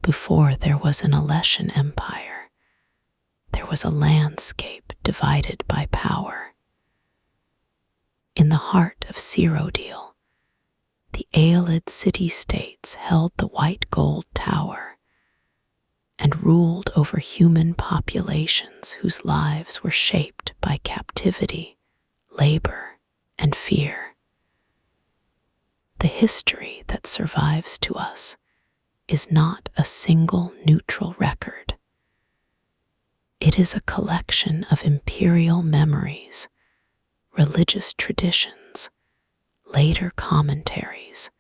before there was an Alessian Empire, there was a landscape divided by power. In the heart of Cyrodiil, the Ayleid city-states held the white gold tower and ruled over human populations whose lives were shaped by captivity, labor, and fear. The history that survives to us is not a single neutral record. It is a collection of imperial memories, religious traditions, later commentaries,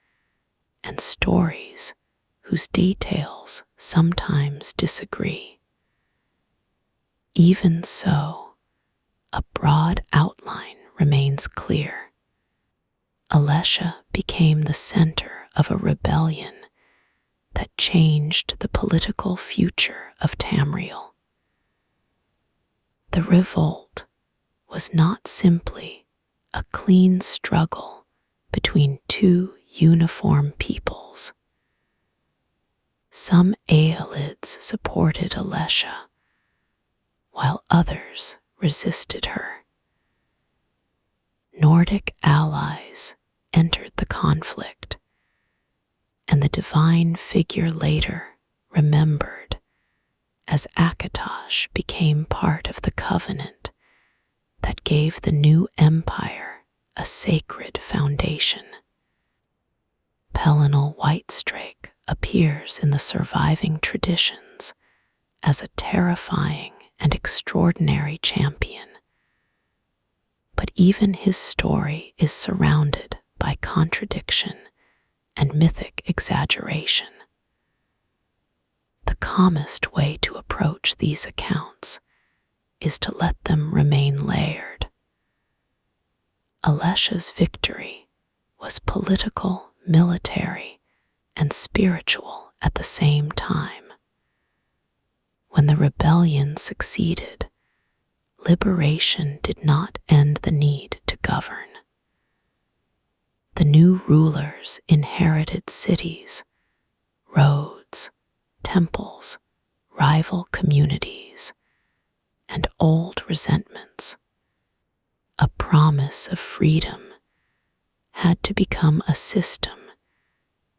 and stories whose details sometimes disagree. Even so, a broad outline remains clear. Alessia became the center of a rebellion that changed the political future of Tamriel. The revolt was not simply a clean struggle between two uniform peoples. Some Ayleids supported Alessia, while others resisted her. Nordic allies entered the conflict, and the divine figure later remembered as Akatosh became part of the covenant that gave the new empire a sacred foundation. Pelinal Whitestrake appears in the surviving traditions as a terrifying and extraordinary champion, but even his story is surrounded by contradiction and mythic exaggeration. The calmest way to approach these accounts is to let them remain layered. Alessia's victory was political, military, and spiritual at the same time. When the rebellion succeeded, liberation did not end the need to govern. The new rulers inherited cities, roads, temples, rival communities, and old resentments. A promise of freedom had to become a system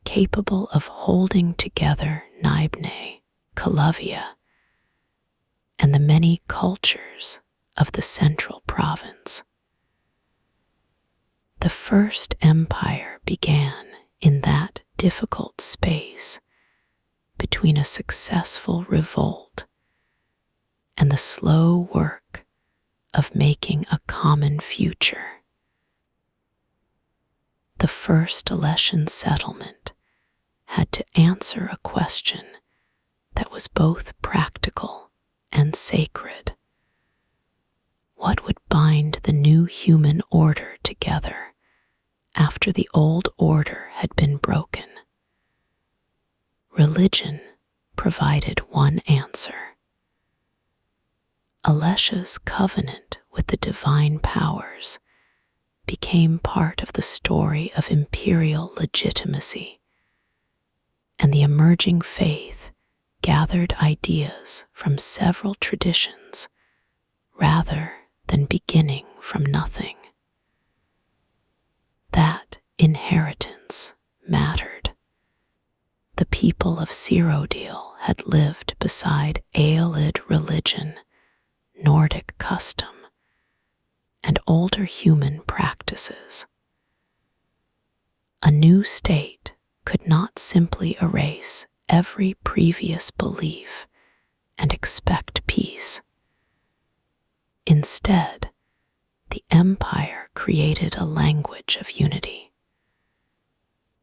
capable of holding together Nibne, Calavia, and the many cultures of the central province. The First Empire began in that difficult space between a successful revolt and the slow work of making a common future. The first Alessian settlement had to answer a question that was both practical and sacred. What would bind the new human order together after the old order had been broken? Religion provided one answer. Alessia's covenant with the divine powers became part of the story of imperial legitimacy, and the emerging faith gathered ideas from several traditions rather than beginning from nothing. That inheritance mattered. The people of Cyrodiil had lived beside Ayleid religion, Nordic custom, and older human practices. A new state could not simply erase every previous belief and expect peace. Instead, the empire created a language of unity.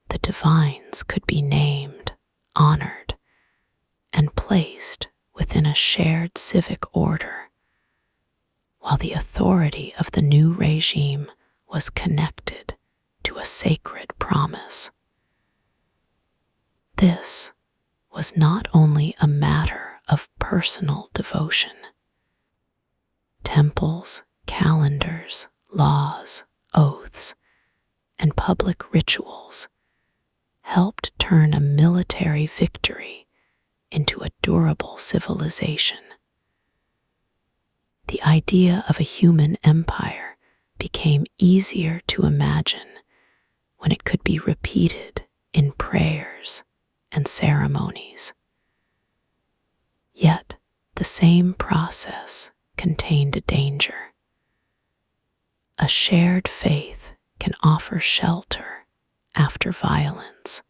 The divines could be named, honored, and placed within a shared civic order, while the authority of the new regime was connected to a sacred promise. This was not only a matter of personal devotion. Temples, calendars, laws, oaths, and public rituals helped turn a military victory durable civilization. The idea of a human empire became easier to imagine when it could be repeated in prayers and ceremonies. Yet the same process contained a danger. A shared faith can offer shelter after violence,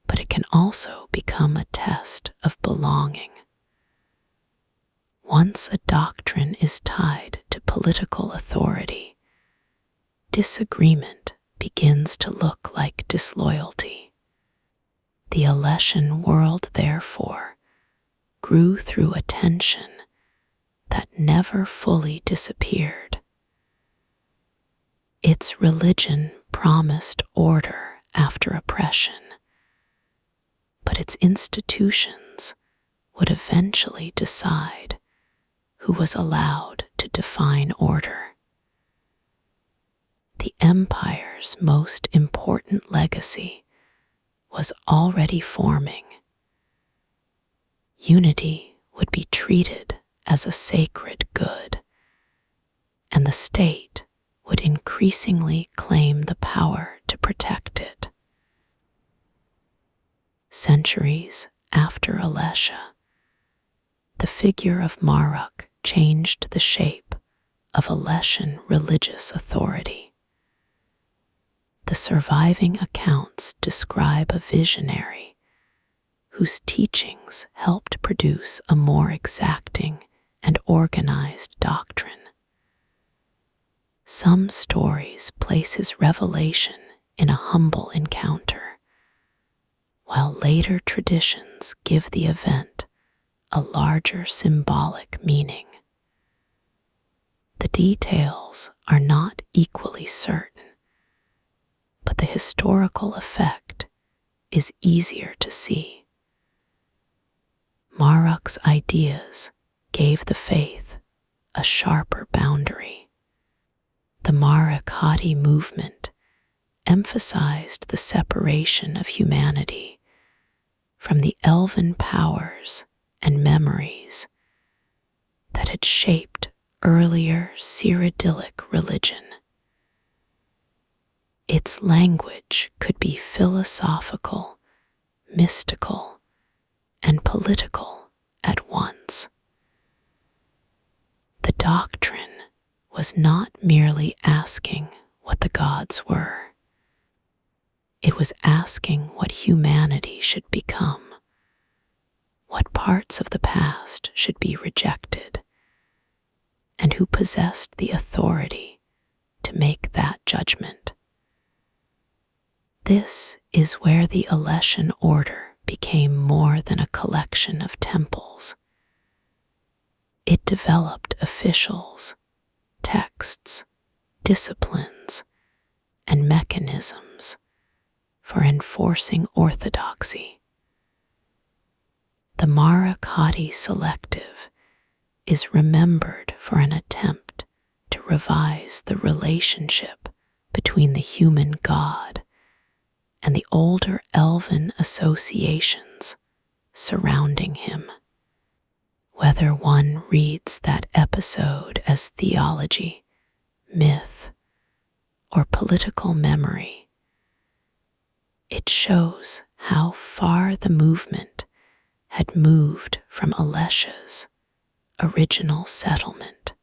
but it can also become a test of belonging. Once a doctrine is tied to political authority, disagreement begins to look like disloyalty. The Alessian world, therefore, grew through a tension that never fully disappeared. Its religion promised order after oppression, but its institutions would eventually decide who was allowed to define order. The empire's most important legacy was already forming. Unity would be treated as a sacred good, and the state would increasingly claim the power to protect it. Centuries after Alessia, the figure of Marukh changed the shape of Alessian religious authority. The surviving accounts describe a visionary whose teachings helped produce a more exacting and organized doctrine. Some stories place his revelation in a humble encounter, while later traditions give the event a larger symbolic meaning. The details are not equally certain, but the historical effect is easier to see. Marukh's ideas gave the faith a sharper boundary. The Marukh movement emphasized the separation of humanity from the elven powers and memories that had shaped earlier Cyrodiilic religion. Its language could be philosophical, mystical, and political at once. The doctrine was not merely asking what the gods were. It was asking what humanity should become, what parts of the past should be rejected, and who possessed the authority to make that judgment. This is where the Alessian Order became more than a collection of temples. It developed officials, texts, disciplines, and mechanisms for enforcing orthodoxy. The Marukh Selective is remembered for an attempt to revise the relationship between the human god and the older elven associations surrounding him. Whether one reads that episode as theology, myth, or political memory, it shows how far the movement had moved from Alessia's original settlement.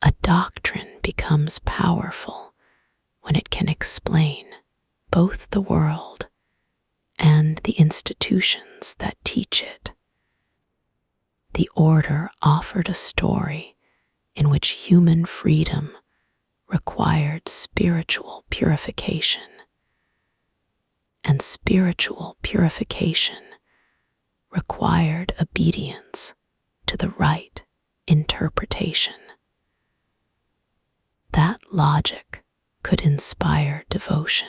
A doctrine becomes powerful when it can explain both the world and the institutions that teach it. The order offered a story in which human freedom required spiritual purification, and spiritual purification required obedience to the right interpretation. That logic could inspire devotion.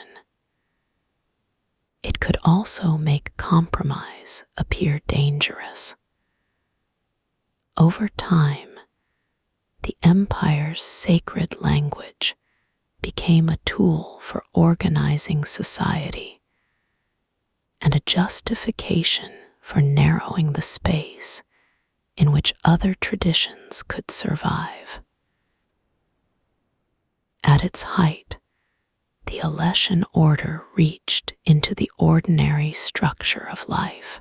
It could also make compromise appear dangerous. Over time, the empire's sacred language became a tool for organizing society and a justification for narrowing the space in which other traditions could survive. At its height, the Alessian Order reached into the ordinary structure of life.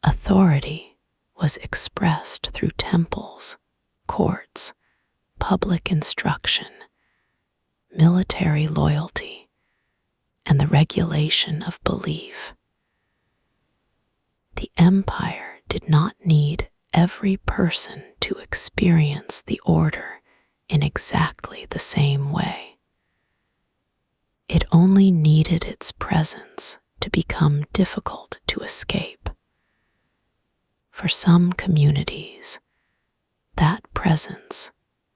Authority was expressed through temples, courts, public instruction, military loyalty, and the regulation of belief. The empire did not need every person to experience the order in exactly the same way. It only needed its presence to become difficult to escape. For some communities, that presence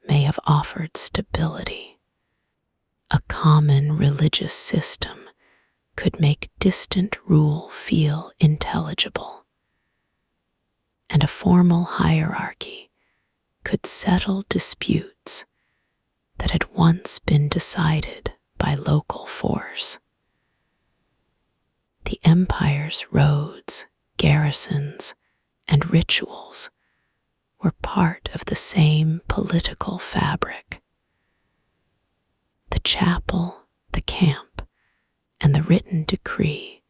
may have offered stability. A common religious system could make distant rule feel intelligible, and a formal hierarchy could settle disputes that had once been decided by local force. The empire's roads, garrisons, and rituals were part of the same political fabric. The chapel, the camp, and the written decree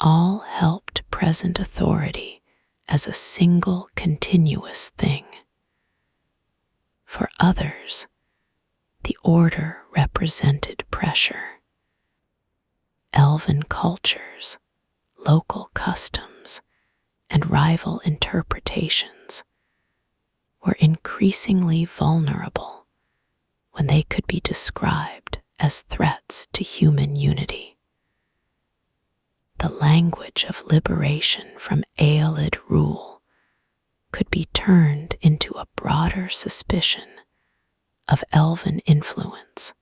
all helped present authority as a single continuous thing. For others, the order represented pressure. Elven cultures, local customs, and rival interpretations were increasingly vulnerable when they could be described as threats to human unity. The language of liberation from Ayleid rule could be turned into a broader suspicion of elven influence.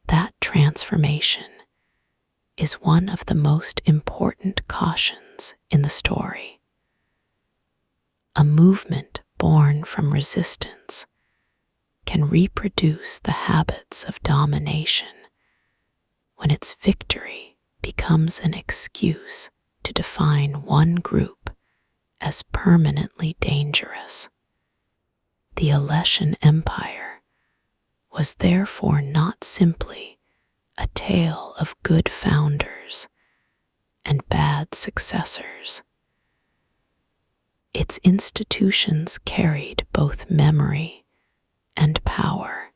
That transformation is one of the most important cautions in the story. A movement born from resistance can reproduce the habits of domination when its victory becomes an excuse to define one group as permanently dangerous. The Alessian Empire was therefore not simply a tale of good founders and bad successors. Its institutions carried both memory and power.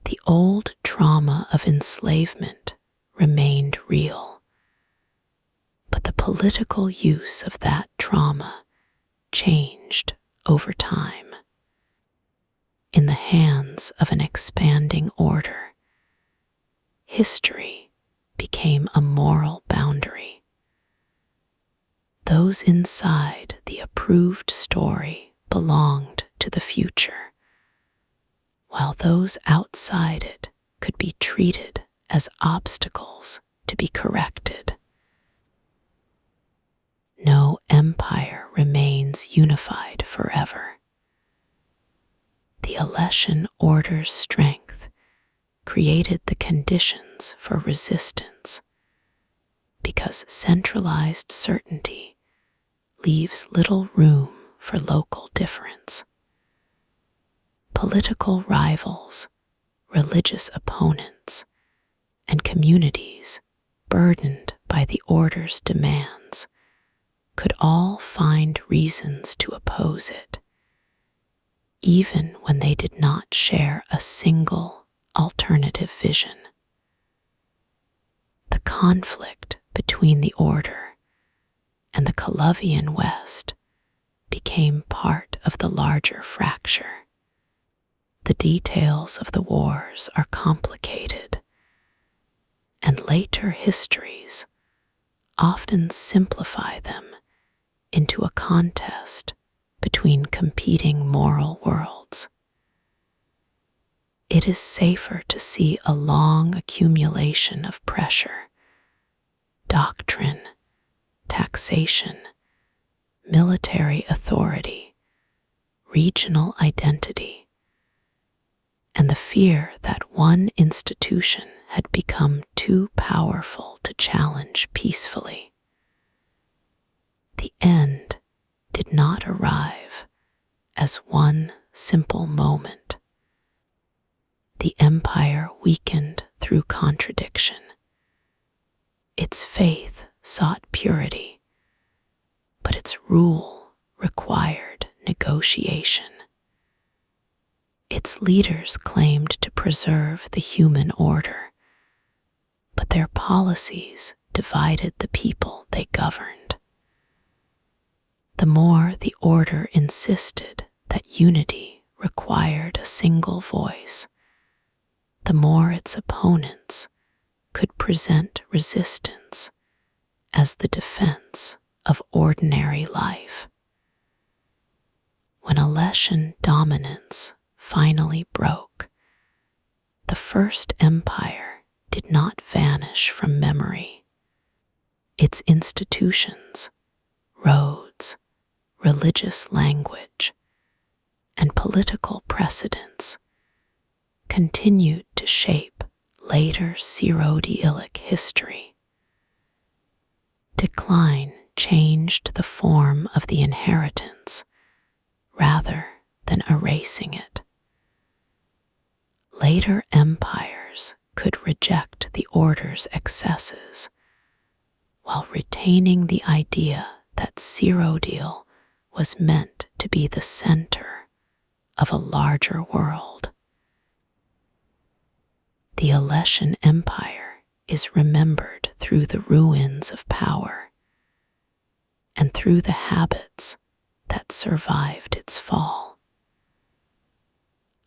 The old trauma of enslavement remained real, but the political use of that trauma changed over time. In the hands of an expanding order, history became a moral boundary. Those inside the approved story belonged to the future, while those outside it could be treated as obstacles to be corrected. No empire remains unified forever. The Alessian Order's strength created the conditions for resistance, because centralized certainty leaves little room for local difference. Political rivals, religious opponents, and communities burdened by the order's demands could all find reasons to oppose it, even when they did not share a single alternative vision. The conflict between the order and the Colovian West became part of the larger fracture. The details of the wars are complicated, and later histories often simplify them into a contest between competing moral worlds. It is safer to see a long accumulation of pressure, doctrine, taxation, military authority, regional identity, and the fear that one institution had become too powerful to challenge peacefully. The end did not arrive as one simple moment. The empire weakened through contradiction. Its faith sought purity, but its rule required negotiation. Its leaders claimed to preserve the human order, but their policies divided the people they governed. The more the order insisted that unity required a single voice, the more its opponents could present resistance as the defense of ordinary life. When Alessian dominance finally broke, the First Empire did not vanish from memory. Its institutions, roads, religious language, and political precedents continued to shape later Cyrodiilic history. Decline changed the form of the inheritance rather than erasing it. Later empires could reject the order's excesses while retaining the idea that Cyrodiil was meant to be the center of a larger world. The Alessian Empire is remembered through the ruins of power and through the habits that survived its fall.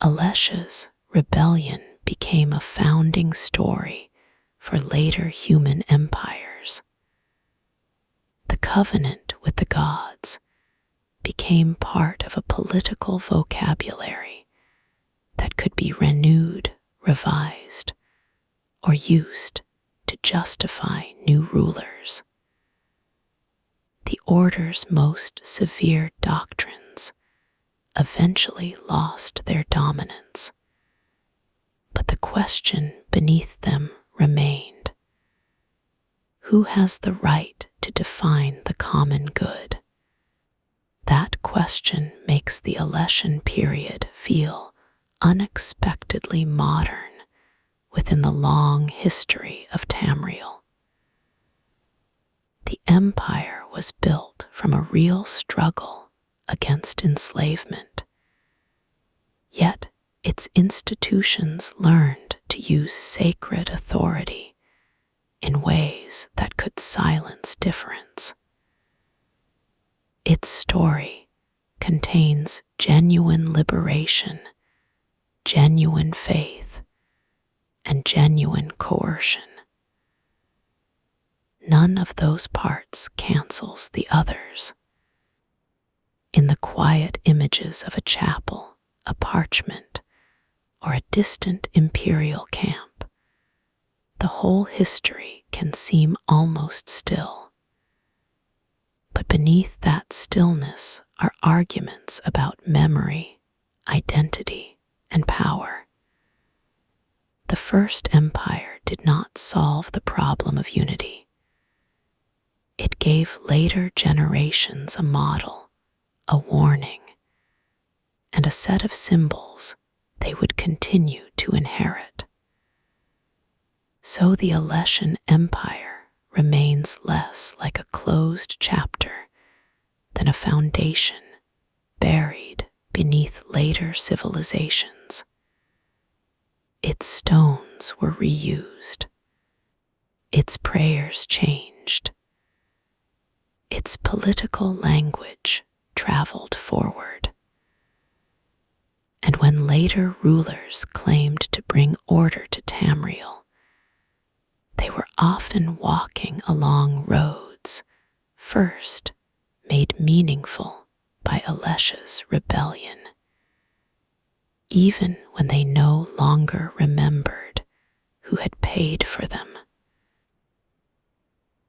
Alessia's rebellion became a founding story for later human empires. The covenant with the gods became part of a political vocabulary that could be renewed, revised, or used to justify new rulers. The order's most severe doctrines eventually lost their dominance, but the question beneath them remained: who has the right to define the common good? That question makes the Alessian period feel unexpectedly modern within the long history of Tamriel. The empire was built from a real struggle against enslavement, yet its institutions learned to use sacred authority in ways that could silence difference. Its story contains genuine liberation, genuine faith, and genuine coercion. None of those parts cancels the others. In the quiet images of a chapel, a parchment, or a distant imperial camp, the whole history can seem almost still. But beneath that stillness are arguments about memory, identity, and power. The First Empire did not solve the problem of unity. It gave later generations a model, a warning, and a set of symbols they would continue to inherit. So the Alessian Empire remains less like a closed chapter than a foundation buried beneath later civilizations. Its stones were reused, its prayers changed, its political language traveled forward. And when later rulers claimed to bring order to Tamriel, they were often walking along roads first made meaningful by Alessia's rebellion. Even when they no longer remembered who had paid for them.